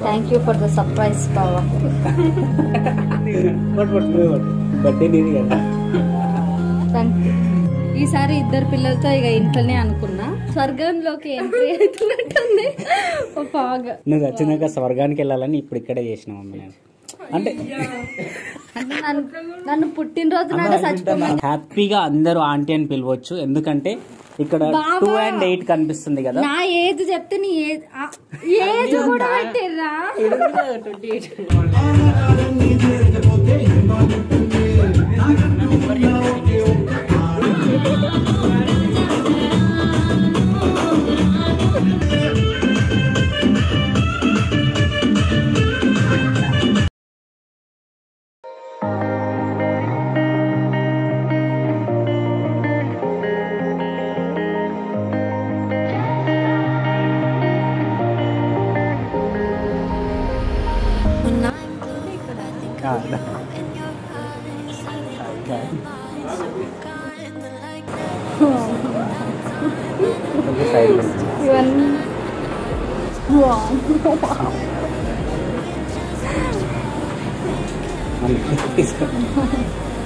Thank you for the surprise బావా. Birthday నీది కదా. ఈసారి ఇద్దరు పిల్లలతో ఇక ఇంట్లోనే అనుకున్నా. స్వర్గంలోకి ఎంట్రీ అవుతున్నట్టుంది. నువ్వు వచ్చినాక స్వర్గానికి వెళ్ళాలని ఇప్పుడు ఇక్కడే చేసినావు అమ్మ. నేను అంటే నన్ను పుట్టినరోజు నాడు చచ్చిపోమని. హ్యాపీగా అందరూ ఆంటీ అని పిలవచ్చు, ఎందుకంటే ఇక్కడ 2 and 8 కనిపిస్తుంది కదా. నా ఏజ్ చెప్తే నీ ఏజ్ కూడా పెట్టిర్రా.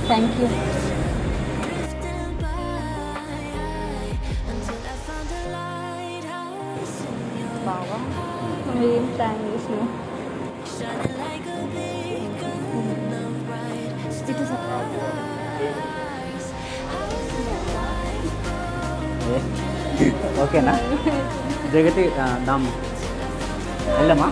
Thank you. బావా ఏం ప్లాన్ చేసినావు? ఓకేనా జగతి దామ్ వెళ్ళమ్మా.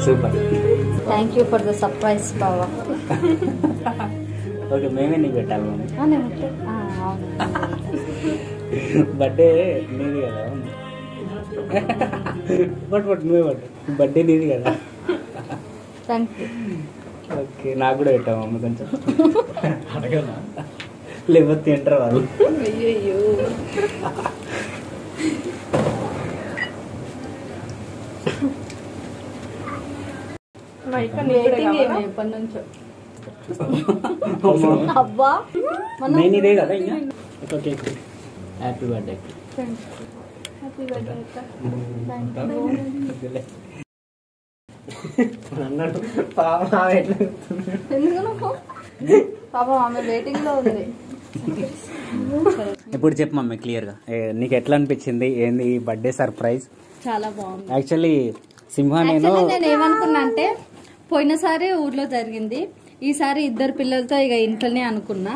Super. Thank you for the surprise బావా. ఓకే మేమే నీకు పెట్టాలి మమ్మీ. అవును బర్త్డే నీది కదా. నువ్వే బర్త్డే నీది కదా. Thank you. ఓకే నాకు కూడా పెట్టావు మమ్మీ కొంచెం. అడగనా లేకపోతే తింటారు వాళ్ళు. అయ్యో ఎప్పటి నుంచో అబ్బా నేను ఇదే కదా ఇంకా. Okay happy birthday. Happy birthday అన్నాడు పాపం ఆమె వెయిటింగ్ లో ఉంది. ఇప్పుడు చెప్పు మమ్మీ క్లియర్గా నీకు ఎట్లా అనిపించింది, ఏంది ఈ బర్త్డే సర్ప్రైజ్? చాలా బాగుంది. యాక్చువల్లీ సింహ నేను ఏమనుకున్నా అంటే పోయినసారి ఊర్లో జరిగింది, ఈసారి ఇద్దరు పిల్లలతో ఇక ఇంట్లోనే అనుకున్నా.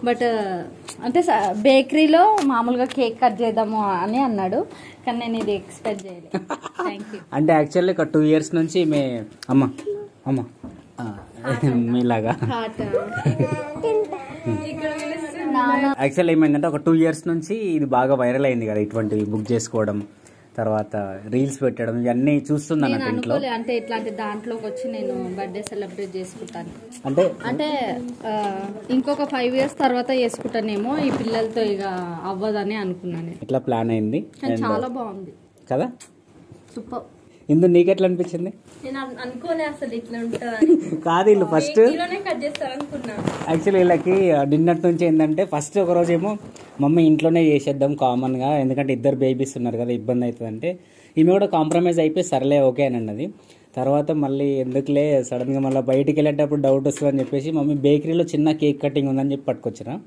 బట్ అంటే బేకరీలో మామూలుగా కేక్ కట్ చేద్దాము అని అన్నాడు, కానీ నేను ఇది ఎక్స్పెక్ట్ చేయలేదు. అంటే యాక్చువల్లీ ఒక 2 years నుంచి అమ్మ మీలాగా యాక్చువల్ ఏమైందంటే ఒక 2 years నుంచి ఇది బాగా వైరల్ అయింది కదా, ఇటువంటివి బుక్ చేసుకోవడం, తర్వాత రీల్స్ పెట్టడం, ఇవన్నీ చూస్తున్నాను ఇంట్లో. అంటే ఇట్లాంటి దాంట్లోకి వచ్చి నేను బర్త్డే సెలబ్రేట్ చేసుకుంటాను అంటే ఇంకొక 5 years తర్వాత చేసుకుంటానేమో, ఈ పిల్లలతో ఇక అవ్వదని అనుకున్నాను. ఇట్లా ప్లాన్ అయింది, చాలా బాగుంది కదా, సూపర్. ఇందు నీకెట్లా అనిపించింది? నేను అనుకోలే అసలు ఇట్లా ఉంటుంది కాదు, వీళ్ళు ఫస్ట్ యాక్చువల్లీ వీళ్ళకి నిన్నటి నుంచి ఏంటంటే ఫస్ట్ ఒక రోజు ఏమో మమ్మీ ఇంట్లోనే చేసేద్దాం కామన్గా, ఎందుకంటే ఇద్దరు బేబీస్ ఉన్నారు కదా ఇబ్బంది అవుతుంది అంటే, ఈమె కూడా కాంప్రమైజ్ అయిపోయి సర్లే ఓకే అని అన్నది. తర్వాత మళ్ళీ ఎందుకులే సడన్గా మళ్ళీ బయటికి వెళ్ళేటప్పుడు డౌట్ వస్తుందని చెప్పేసి మమ్మీ బేకరీలో చిన్న కేక్ కటింగ్ ఉందని చెప్పి పట్టుకొచ్చిన,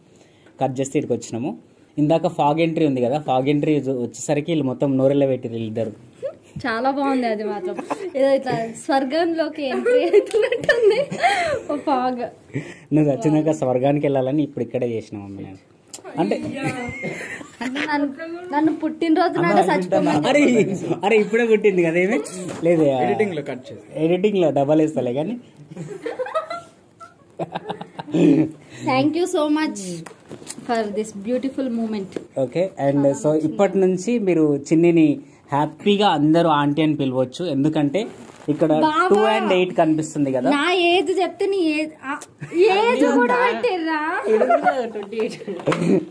కట్ చేస్తే ఇక్కడికి వచ్చినాము. ఇందాక ఫాగ్ ఎంట్రీ ఉంది కదా, ఫాగ్ ఎంట్రీ వచ్చేసరికి వీళ్ళు మొత్తం నోరెళ్ళ పెట్టిరు ఇద్దరు. చాలా బాగుంది, అది మాత్రం ఏదో ఇట్లా స్వర్గంలోకి ఎంట్రీ అవుతున్నట్టుంది ఫాగ్. నువ్వు వచ్చినాక స్వర్గానికి వెళ్ళాలని ఇప్పుడు ఇక్కడే చేసినావు మమ్మీ. అంటే నన్ను పుట్టినరోజు నాడు చచ్చిపోమని. అరే ఇప్పుడే పుట్టింది కదా, ఏమి లేదు ఎడిటింగ్ లో డబల్ వేస్తలే కానీ. Thank you so much for this beautiful moment. Okay, and so ఇప్పటి నుంచి మీరు చిన్నిని హ్యాపీగా అందరూ ఆంటీ అని పిలవచ్చు, ఎందుకంటే ఇక్కడ 2 and 8 కనిపిస్తుంది కదా. నా ఏజ్ చెప్తే నీ ఏజ్ కూడా పెట్టిర్రా,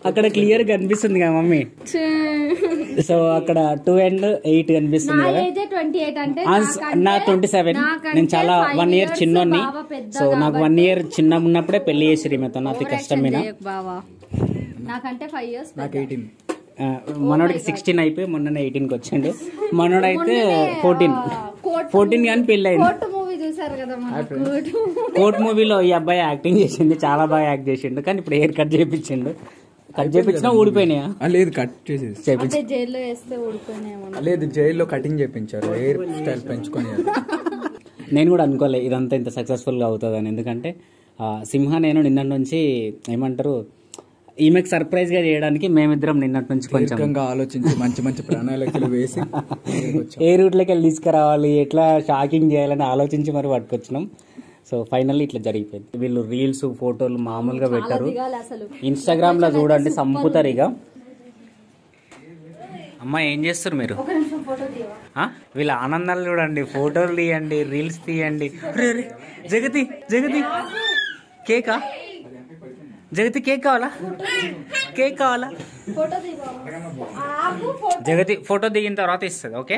అక్కడ క్లియర్ కనిపిస్తుంది కదా మమ్మీ. సో అక్కడ 2 and 8 కనిపిస్తుంది కదా. 28 అంటే నా 27. నేను చాలా 1 year చిన్నోని. సో నాకు 1 year చిన్న ఉన్నప్పుడే పెళ్లి చేసిరు ఈమెతో, నాకు కష్టమేనా. నాకంటే 5 years. నాకు 18. మనోడికి 16 అయిపోయి మొన్న 18కి వచ్చిండు. మనోడైతే 14 కానీ పెళ్లి అయింది. కోర్ట్ మూవీలో ఈ అబ్బాయి యాక్టింగ్ చేసింది, చాలా బాగా యాక్ట్ చేసిండు, కానీ ఇప్పుడు హెయిర్ కట్ చేయించిండు. కట్ చేయించినా ఊడిపోయినాయా? లేదు, కట్ చేసేసి జైల్లో వేస్తే ఊడిపోయినాయి. లేదు, జైల్లో కటింగ్ చేయించారు, హెయిర్ స్టైల్ పెంచుకొని. నేను కూడా అనుకోలే ఇదంతా ఇంత సక్సెస్ఫుల్గా అవుతుందని, ఎందుకంటే సింహ నేను నిన్నటి నుంచి ఏమంటారు ఈమెకు సర్ప్రైజ్ గా చేయడానికి మేమిద్దరం నిన్నటి నుంచి కొంచెం ఆలోచించి మంచి మంచి ప్రణాళికలు వేసి ఏ రూట్లోకి వెళ్ళి తీసుకురావాలి, ఎట్లా షాకింగ్ చేయాలని ఆలోచించి మరి పట్టుకొచ్చినాం. సో ఫైనల్లీ ఇట్లా జరిగిపోయింది. వీళ్ళు రీల్స్ ఫోటోలు మామూలుగా పెట్టారు, ఇన్స్టాగ్రామ్ లో చూడండి సంపుతారు. ఇక అమ్మా ఏం చేస్తారు మీరు? వీళ్ళ ఆనందాలు చూడండి, ఫోటోలు తీయండి, రీల్స్ తీయండి. జగతి జగతి కేకా? జగతి కేక్ కావాలా? కేక్ కావాలా? జగతి ఫోటో దిగిన తర్వాత ఇస్తుంది. ఓకే,